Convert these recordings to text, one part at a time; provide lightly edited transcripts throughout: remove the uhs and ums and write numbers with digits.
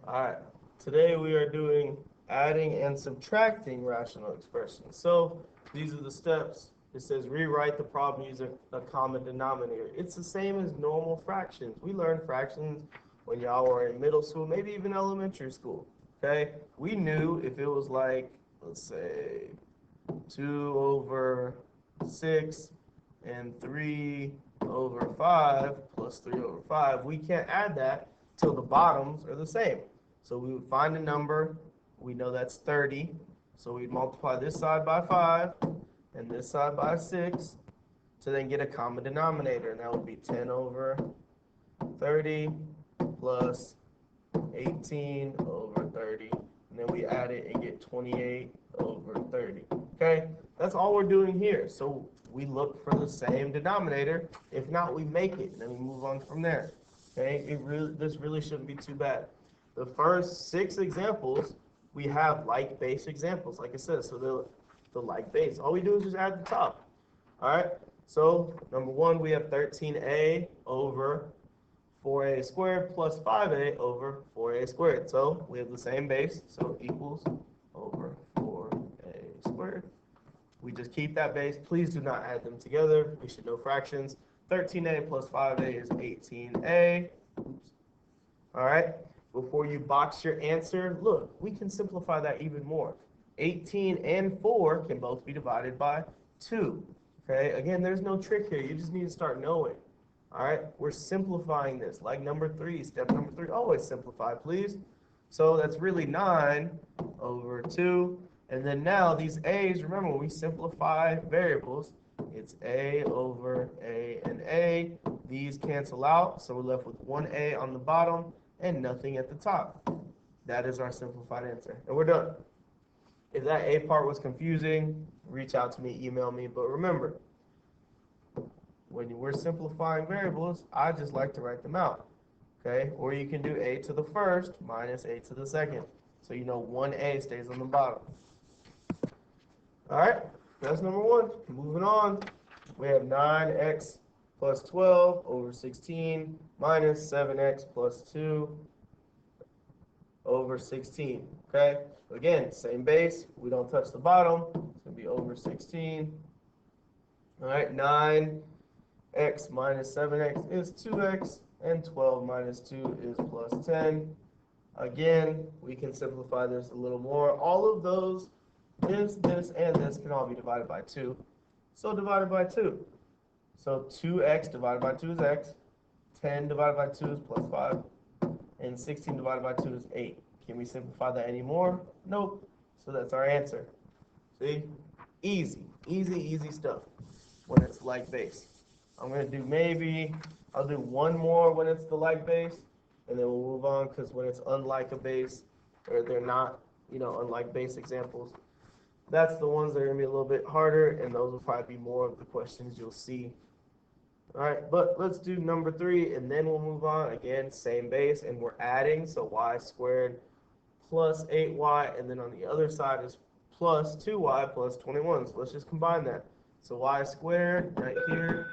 Alright, today we are doing adding and subtracting rational expressions. So these are the steps. It says rewrite the problem using a common denominator. It's the same as normal fractions. We learned fractions when y'all were in middle school, maybe even elementary school. Okay? We knew if it was like, let's say, 2 over 6 and 3 over 5 plus 3 over 5, we can't add that till the bottoms are the same. So we would find a number. We know that's 30. So we'd multiply this side by 5 and this side by 6 to then get a common denominator. And that would be 10 over 30 plus 18 over 30. And then we add it and get 28 over 30. Okay, that's all we're doing here. So we look for the same denominator. If not, we make it, and then we move on from there. Okay, this really shouldn't be too bad. The first 6 examples, we have like base examples, like it says. So the like base. All we do is just add the top. All right. So number 1, we have 13a over 4a squared plus 5a over 4a squared. So we have the same base, so equals over 4a squared. We just keep that base. Please do not add them together. We should know fractions. 13a plus 5a is 18a. Oops. All right. Before you box your answer, look, we can simplify that even more. 18 and 4 can both be divided by 2. Okay. Again, there's no trick here. You just need to start knowing. All right, we're simplifying this. Like number 3, step number 3, always simplify, please. So that's really 9 over 2. And then now these a's, remember when we simplify variables, it's a over a and a. These cancel out, so we're left with 1a on the bottom and nothing at the top. That is our simplified answer. And we're done. If that a part was confusing, reach out to me, email me. But remember, when we're simplifying variables, I just like to write them out, okay? Or you can do a to the first minus a to the second. So you know 1a stays on the bottom. All right, that's number 1. Moving on, we have 9x plus 12 over 16 minus 7x plus 2 over 16, okay? Again, same base. We don't touch the bottom. It's going to be over 16. All right, 9 x minus 7x is 2x, and 12 minus 2 is plus 10. Again, we can simplify this a little more. All of those, this, and this can all be divided by 2. So divided by 2. So 2x divided by 2 is x, 10 divided by 2 is plus 5, and 16 divided by 2 is 8. Can we simplify that anymore? Nope. So that's our answer. See? Easy, easy stuff when it's like base. I'm going to do I'll do one more when it's the like base, and then we'll move on because when it's unlike a base, or they're not, unlike base examples, that's the ones that are going to be a little bit harder, and those will probably be more of the questions you'll see. All right, but let's do number 3, and then we'll move on. Again, same base, and we're adding, so y squared plus 8y, and then on the other side is plus 2y plus 21. So let's just combine that. So y squared right here.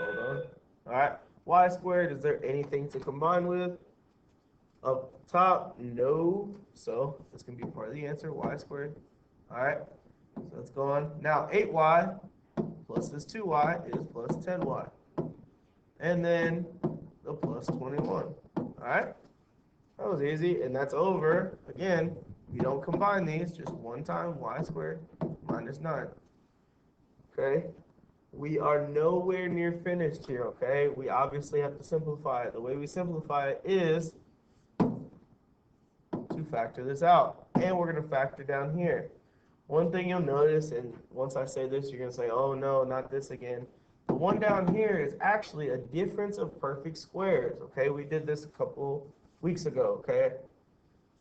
Hold on. All right. Y squared, is there anything to combine with? Up top, no. So this can be part of the answer, y squared. All right. So that's gone. Now 8y plus this 2y is plus 10y. And then the plus 21. All right. That was easy. And that's over. Again, we don't combine these, just one time y squared minus 9. Okay. We are nowhere near finished here, okay? We obviously have to simplify it. The way we simplify it is to factor this out. And we're going to factor down here. One thing you'll notice, and once I say this, you're going to say, oh no, not this again. The one down here is actually a difference of perfect squares, okay? We did this a couple weeks ago, okay?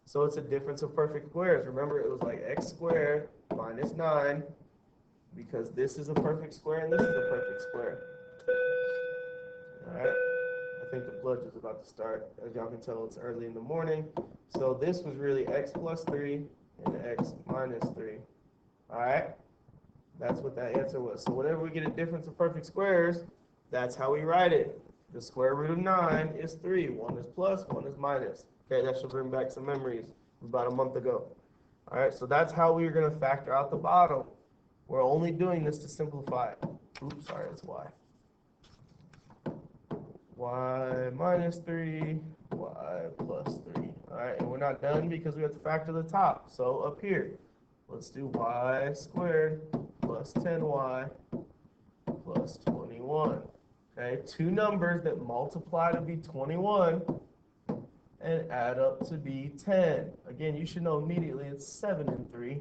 So it's a difference of perfect squares. Remember, it was like x squared minus 9. Because this is a perfect square and this is a perfect square. All right. I think the blood is about to start. As y'all can tell, it's early in the morning. So this was really x plus 3 and x minus 3. All right. That's what that answer was. So whenever we get a difference of perfect squares, that's how we write it. The square root of 9 is 3. 1 is plus, 1 is minus. Okay, that should bring back some memories from about a month ago. All right, so that's how we're going to factor out the bottom. We're only doing this to simplify it. Oops, sorry, it's y. Y minus 3, y plus 3. All right, and we're not done because we have to factor the top. So up here, let's do y squared plus 10y plus 21. Okay, two numbers that multiply to be 21 and add up to be 10. Again, you should know immediately it's 7 and 3.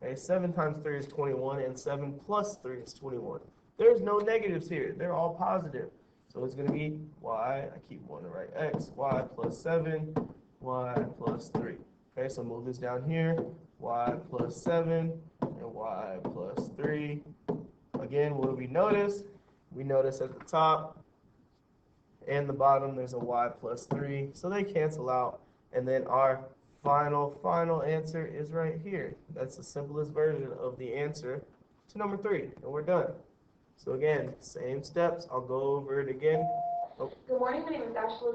Okay, 7 times 3 is 21, and 7 plus 3 is 21. There's no negatives here. They're all positive. So it's going to be y, I keep wanting to write x, y plus 7, y plus 3. Okay, so move this down here, y plus 7, and y plus 3. Again, what do we notice? We notice at the top and the bottom there's a y plus 3, so they cancel out. And then our final answer is right here. That's the simplest version of the answer to number 3, and we're done. So again, same steps. I'll go over it again. Oh. Good morning, my name is Ashley.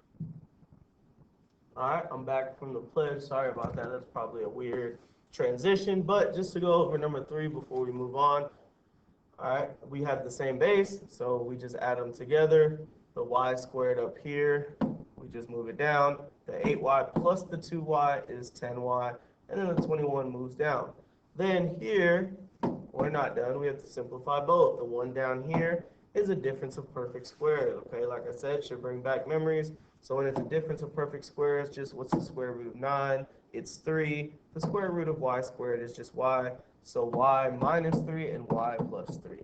All right, I'm back from the pledge. Sorry about that. That's probably a weird transition, but just to go over number 3 before we move on. All right, we have the same base, so we just add them together. The y squared up here, we just move it down. The 8y plus the 2y is 10y, and then the 21 moves down. Then here, we're not done. We have to simplify both. The one down here is a difference of perfect squares. Okay, like I said, should bring back memories. So when it's a difference of perfect squares, just what's the square root of 9? It's 3. The square root of y squared is just y. So y minus 3 and y plus 3.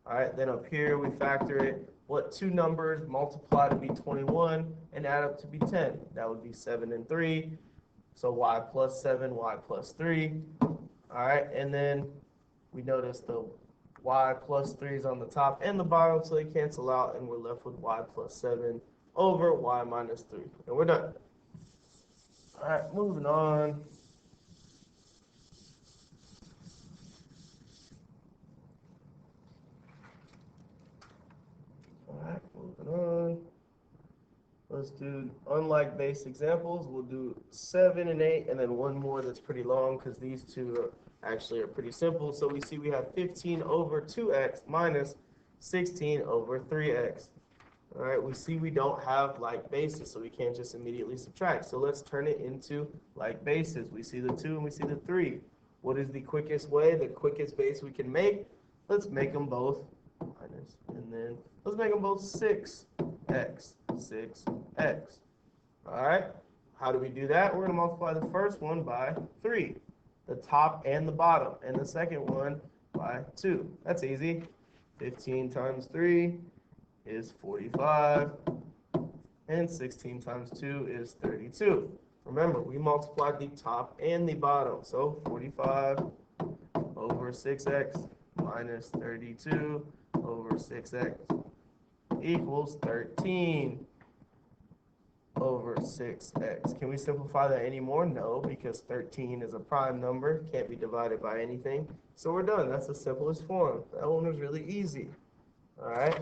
All right, then up here we factor it. What two numbers multiply to be 21 and add up to be 10? That would be 7 and 3. So y plus 7, y plus 3. All right, and then we notice the y plus 3 is on the top and the bottom, so they cancel out, and we're left with y plus 7 over y minus 3. And we're done. All right, moving on. All right, moving on. Let's do unlike base examples. We'll do 7 and 8, and then one more that's pretty long because these two actually are pretty simple. So we see we have 15 over 2x minus 16 over 3x. All right, we see we don't have like bases, so we can't just immediately subtract. So let's turn it into like bases. We see the 2 and we see the 3. What is the quickest way, the quickest base we can make? Let's make them both minus, and then let's make them both 6x, 6x. All right, how do we do that? We're going to multiply the first one by 3, the top and the bottom, and the second one by 2. That's easy. 15 times 3 is 45, and 16 times 2 is 32. Remember, we multiplied the top and the bottom, so 45 over 6x minus 32 over 6x equals 13 over 6x. Can we simplify that anymore? No, because 13 is a prime number, can't be divided by anything. So we're done. That's the simplest form. That one was really easy. All right.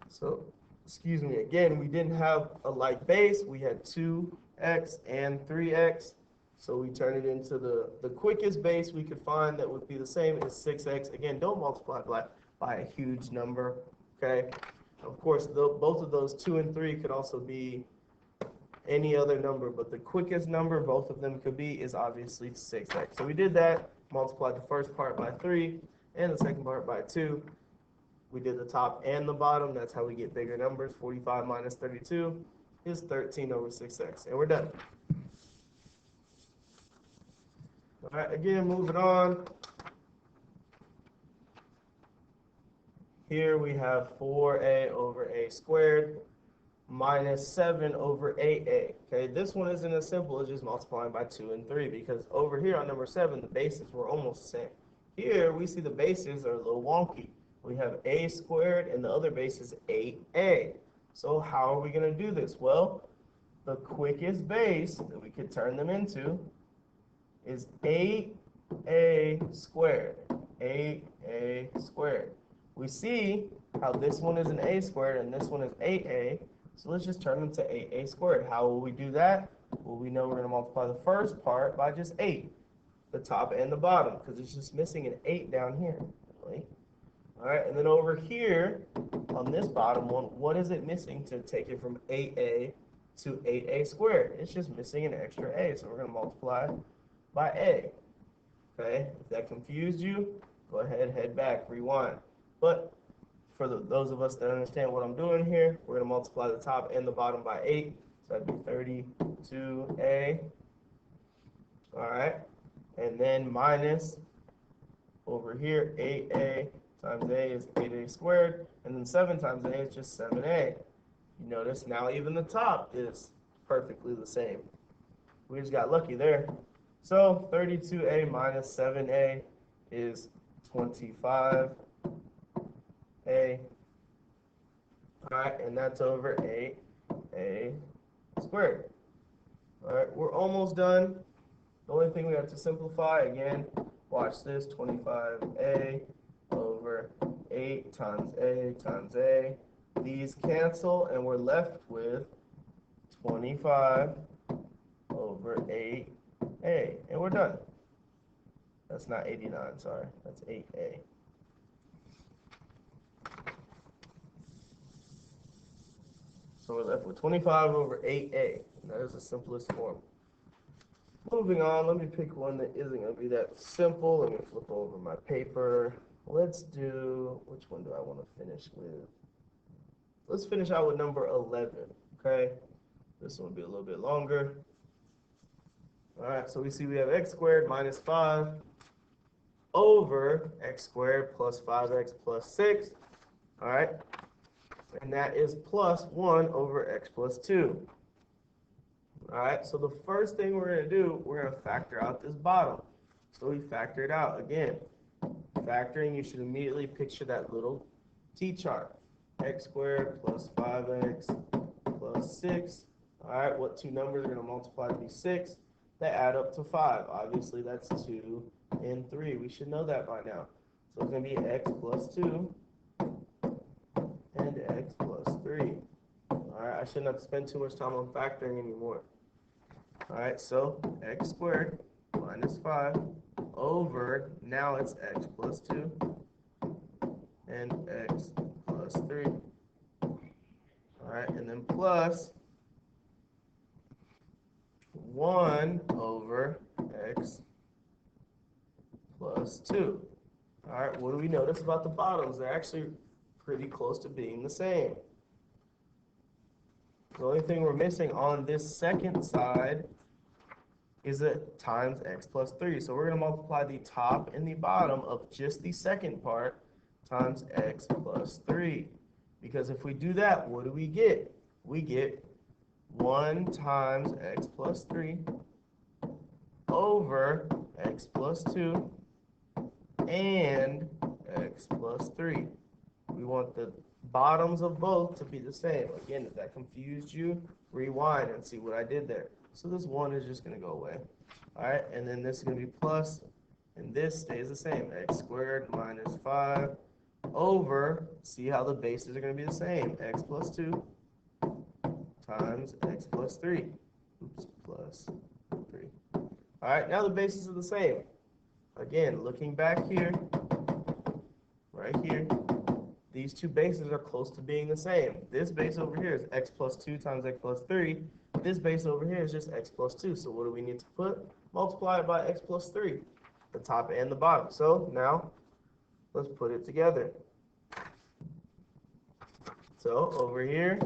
So, excuse me, again, we didn't have a like base. We had 2x and 3x. So we turn it into the quickest base we could find that would be the same as 6x. Again, don't multiply by a huge number, okay? Of course, both of those 2 and 3 could also be any other number, but the quickest number both of them could be is obviously 6x. So we did that, multiplied the first part by 3 and the second part by 2. We did the top and the bottom. That's how we get bigger numbers. 45 minus 32 is 13 over 6x. And we're done. All right, again, moving on. Here we have 4a over a squared minus 7 over 8a. Okay, this one isn't as simple as just multiplying by 2 and 3, because over here on number 7, the bases were almost the same. Here, we see the bases are a little wonky. We have a squared, and the other base is 8a. So how are we going to do this? Well, the quickest base that we could turn them into is 8a squared. 8a squared. We see how this one is an a squared and this one is 8a. So let's just turn them to 8a squared. How will we do that? Well, we know we're going to multiply the first part by just 8, the top and the bottom, because it's just missing an 8 down here. Really. All right, and then over here on this bottom one, what is it missing to take it from 8a to 8a squared? It's just missing an extra a, so we're going to multiply by a. Okay, if that confused you, go ahead, head back, rewind. But for those of us that understand what I'm doing here, we're going to multiply the top and the bottom by 8. So that'd be 32a. All right, and then minus over here, 8a times a is 8a squared, and then 7 times a is just 7a. You notice now even the top is perfectly the same. We just got lucky there. So 32a minus 7a is 25a. All right, and that's over 8a squared. All right, we're almost done. The only thing we have to simplify, again, watch this, 25a over 8 times a. These cancel, and we're left with 25 over 8a, and we're done. That's not 89, sorry, that's 8a. So we're left with 25 over 8a, and that is the simplest form. Moving on, let me pick one that isn't going to be that simple. Let me flip over my paper. Let's do, which one do I want to finish with? Let's finish out with number 11, okay? This one will be a little bit longer. All right, so we see we have x squared minus 5 over x squared plus 5x plus 6, all right? And that is plus 1 over x plus 2. All right, so the first thing we're going to do, we're going to factor out this bottom. So we factor it out. Again, factoring, you should immediately picture that little t-chart. X squared plus 5x plus 6. All right, what two numbers are going to multiply to be 6? They add up to 5. Obviously, that's 2 and 3. We should know that by now. So it's going to be x plus 2 and x plus 3. All right, I shouldn't have to spend too much time on factoring anymore. All right, so x squared minus 5 over, now it's x plus 2 and x plus 3. All right, and then plus 1 over x plus 2. All right, what do we notice about the bottoms? They're actually pretty close to being the same. The only thing we're missing on this second side is a times x plus 3. So we're going to multiply the top and the bottom of just the second part times x plus 3. Because if we do that, what do we get? We get 1 times x plus 3 over x plus 2 and x plus 3. We want the bottoms of both to be the same. Again, if that confused you, rewind and see what I did there. So this 1 is just going to go away. All right, and then this is going to be plus, and this stays the same. X squared minus 5 over, see how the bases are going to be the same. X plus 2 times x plus 3. Oops, plus 3. All right, now the bases are the same. Again, looking back here, right here, these two bases are close to being the same. This base over here is x plus 2 times x plus 3. This base over here is just x plus 2. So what do we need to put? Multiply it by x plus 3, the top and the bottom. So now let's put it together. So over here,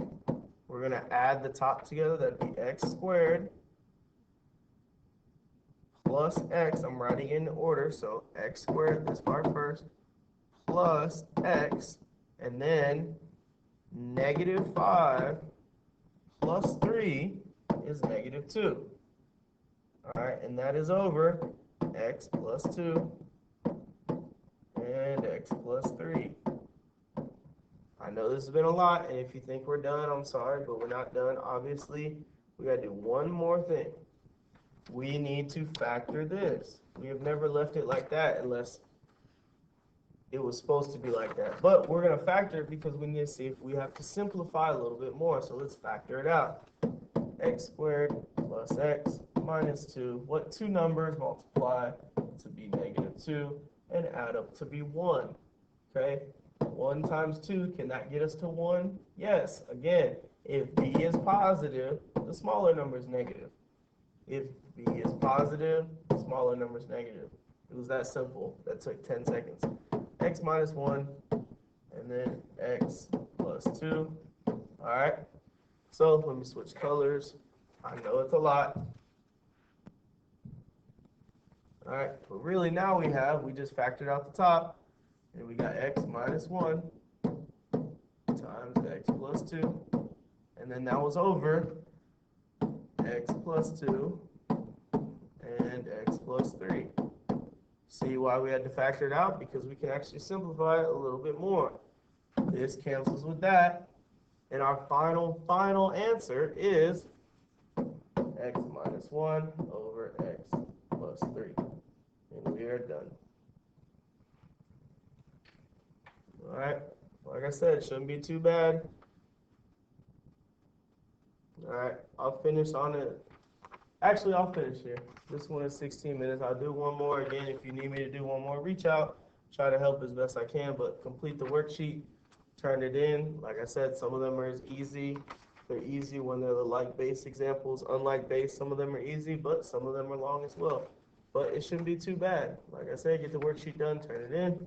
we're going to add the top together. That'd be x squared plus x. I'm writing in order. So x squared, this part first, plus x, and then negative 5 plus 3 is negative 2. All right, and that is over x plus 2 and x plus 3. I know this has been a lot, and if you think we're done, I'm sorry, but we're not done. Obviously, we got to do one more thing. We need to factor this. We have never left it like that unless it was supposed to be like that. But we're going to factor it because we need to see if we have to simplify a little bit more. So let's factor it out. X squared plus x minus 2. What two numbers multiply to be -2 and add up to be 1? Okay, 1 times 2, can that get us to 1? Yes. Again, if b is positive, the smaller number is negative. If b is positive, the smaller number is negative. It was that simple. That took 10 seconds. X minus 1, and then x plus 2. All right. So let me switch colors. I know it's a lot. All right, but really now we just factored out the top, and we got x minus 1 times x plus 2, and then that was over x plus 2 and x plus 3. See why we had to factor it out? Because we can actually simplify it a little bit more. This cancels with that, and our final answer is x minus 1 over x plus 3. And we are done. All right, like I said, it shouldn't be too bad. All right, I'll finish on it. Actually, I'll finish here. This one is 16 minutes. I'll do one more. Again, if you need me to do one more, reach out. Try to help as best I can, but complete the worksheet, turn it in. Like I said, some of them are easy. They're easy when they're the like-based examples. Unlike-based, some of them are easy, but some of them are long as well. But it shouldn't be too bad. Like I said, get the worksheet done, turn it in.